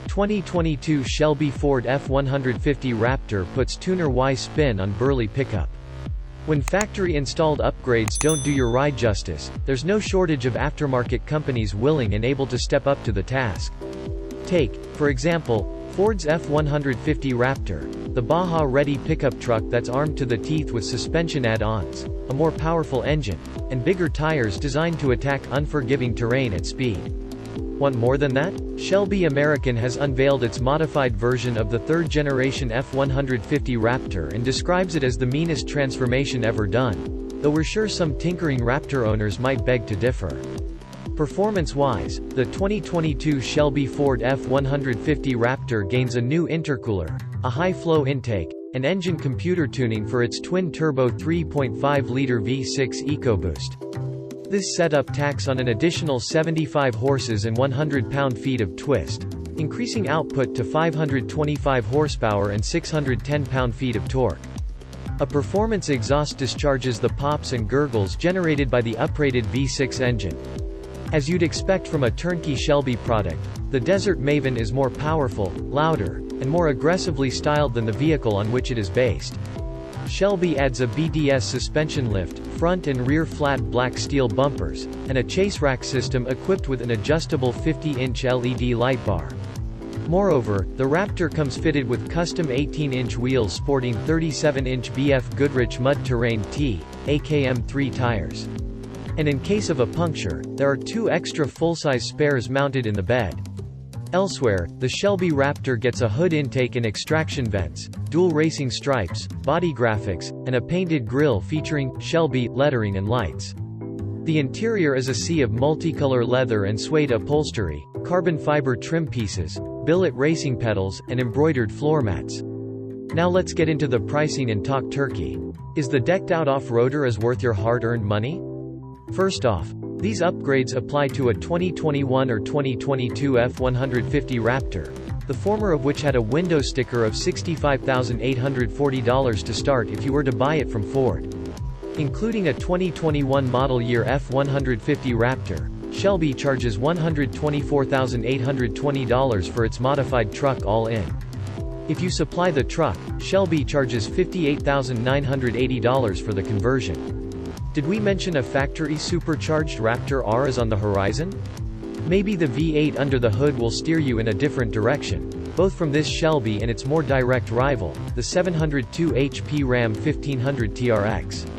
2022 Shelby Ford F-150 Raptor puts tuner Y spin on Burly pickup. When factory-installed upgrades don't do your ride justice, there's no shortage of aftermarket companies willing and able to step up to the task. Take, for example, Ford's F-150 Raptor, the Baja-ready pickup truck that's armed to the teeth with suspension add-ons, a more powerful engine, and bigger tires designed to attack unforgiving terrain at speed. Want more than that? Shelby American has unveiled its modified version of the third-generation F-150 Raptor and describes it as the meanest transformation ever done, though we're sure some tinkering Raptor owners might beg to differ. Performance-wise, the 2022 Shelby Ford F-150 Raptor gains a new intercooler, a high-flow intake, and engine computer tuning for its twin-turbo 3.5-liter V-6 EcoBoost. This setup tacks on an additional 75 horses and 100 pound-feet of twist, increasing output to 525 horsepower and 610 pound-feet of torque. A performance exhaust discharges the pops and gurgles generated by the uprated V6 engine. As you'd expect from a turnkey Shelby product, the Desert Maven is more powerful, louder, and more aggressively styled than the vehicle on which it is based. Shelby adds a BDS suspension lift, front and rear flat black steel bumpers, and a chase rack system equipped with an adjustable 50-inch LED light bar. Moreover, the Raptor comes fitted with custom 18-inch wheels sporting 37-inch BF Goodrich Mud Terrain T, AKM3 tires. And in case of a puncture, there are two extra full-size spares mounted in the bed. Elsewhere, the Shelby Raptor gets a hood intake and extraction vents, dual racing stripes, body graphics, and a painted grille featuring Shelby lettering and lights. The interior is a sea of multicolor leather and suede upholstery, carbon fiber trim pieces, billet racing pedals, and embroidered floor mats. Now let's get into the pricing and talk turkey. Is the decked-out off-roader as worth your hard-earned money? First off, these upgrades apply to a 2021 or 2022 F-150 Raptor, the former of which had a window sticker of $65,840 to start if you were to buy it from Ford. Including a 2021 model year F-150 Raptor, Shelby charges $124,820 for its modified truck all in. If you supply the truck, Shelby charges $58,980 for the conversion. Did we mention a factory supercharged Raptor R is on the horizon? Maybe the V8 under the hood will steer you in a different direction, both from this Shelby and its more direct rival, the 702 HP Ram 1500 TRX.